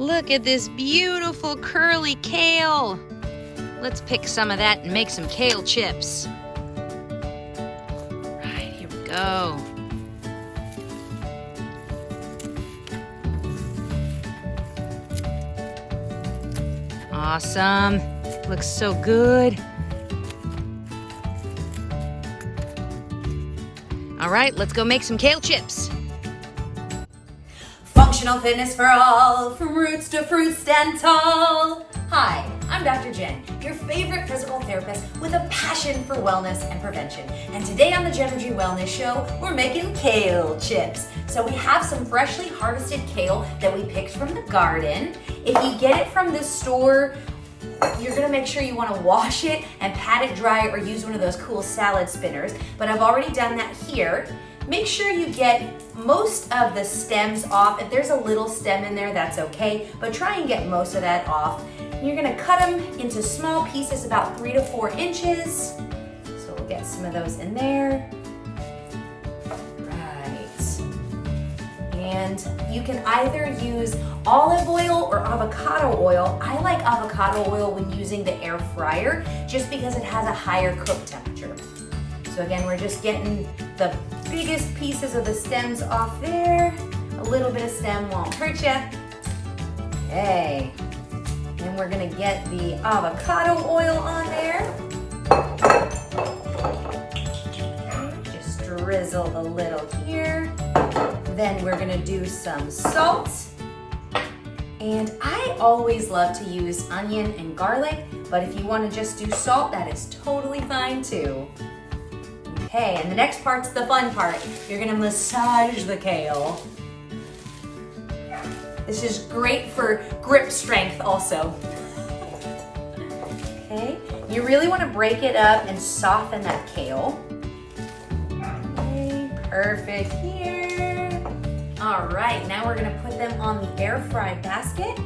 Look at this beautiful curly kale. Let's pick some of that and make some kale chips. Right, here we go. Awesome. Looks so good. All right, let's go make some kale chips. Functional fitness for all, from roots to fruits, stand tall. Hi, I'm Dr. Jen, your favorite physical therapist with a passion for wellness and prevention. And today on the Genergy Wellness Show, we're making kale chips. So we have some freshly harvested kale that we picked from the garden. If you get it from the store, you're gonna make sure you wanna wash it and pat it dry or use one of those cool salad spinners. But I've already done that here. Make sure you get most of the stems off. If there's a little stem in there, that's okay, but try and get most of that off. You're gonna cut them into small pieces about 3 to 4 inches. So we'll get some of those in there. Right. And you can either use olive oil or avocado oil. I like avocado oil when using the air fryer, just because it has a higher cook temperature. So again, we're just getting the biggest pieces of the stems off there. A little bit of stem won't hurt you. Okay. And we're gonna get the avocado oil on there. Just drizzle a little here. Then we're gonna do some salt. And I always love to use onion and garlic, but if you wanna just do salt, that is totally fine too. Okay, and the next part's the fun part. You're gonna massage the kale. This is great for grip strength also. Okay, you really wanna break it up and soften that kale. Okay, perfect here. All right, now we're gonna put them on the air fry basket.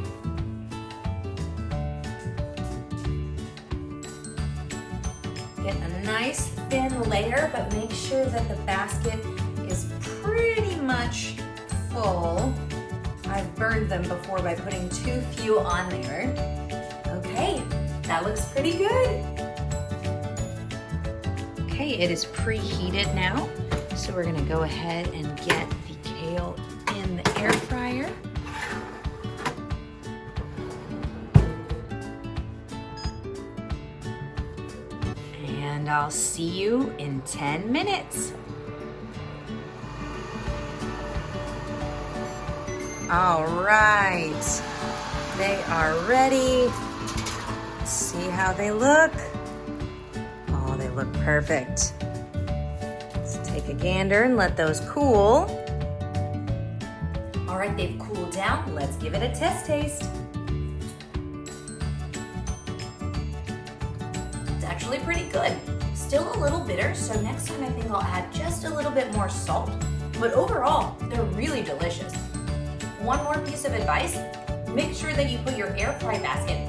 Get a nice thin layer, but make sure that the basket is pretty much full. I've burned them before by putting too few on there. Okay, that looks pretty good. Okay, it is preheated now. So we're gonna go ahead and get the kale in the air fryer. And I'll see you in 10 minutes. All right, they are ready. Let's see how they look. Oh, they look perfect. Let's take a gander and let those cool. All right, they've cooled down. Let's give it a test taste. It's actually pretty good. Still a little bitter, so next time I think I'll add just a little bit more salt. But overall, they're really delicious. One more piece of advice, make sure that you put your air fry basket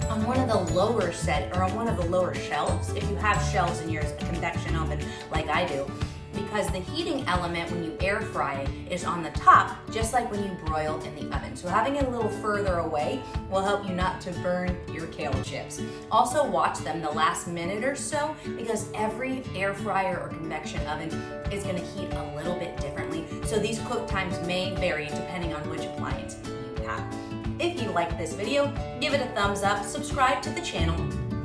on one of the lower shelves, if you have shelves in your convection oven like I do, because the heating element when you air fry is on the top, just like when you broil in the oven. So having it a little further away will help you not to burn your kale chips. Also watch them the last minute or so, because every air fryer or convection oven is gonna heat a little bit differently. So these cook times may vary depending on which appliance you have. If you like this video, give it a thumbs up, subscribe to the channel,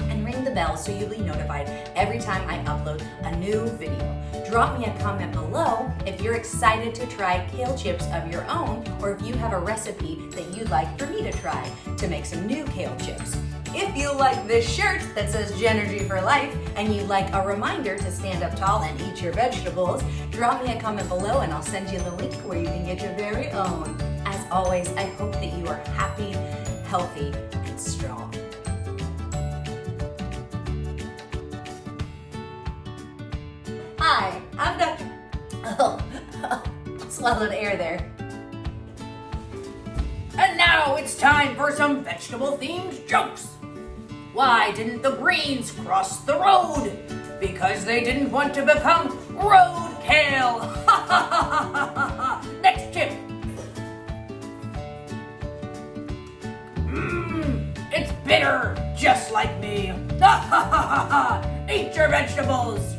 and ring the bell so you'll be notified every time I upload a new video. Drop me a comment below if you're excited to try kale chips of your own, or if you have a recipe that you'd like for me to try to make some new kale chips. If you like this shirt that says Genergy for Life and you'd like a reminder to stand up tall and eat your vegetables, drop me a comment below and I'll send you the link where you can get your very own. As always, I hope that you are happy, healthy, and strong. Hi, I'm Dr. Swallowed air there. And now it's time for some vegetable-themed jokes. Why didn't the greens cross the road? Because they didn't want to become roadkill. Next chip. bitter, just like me. Ha ha ha ha ha! Eat your vegetables!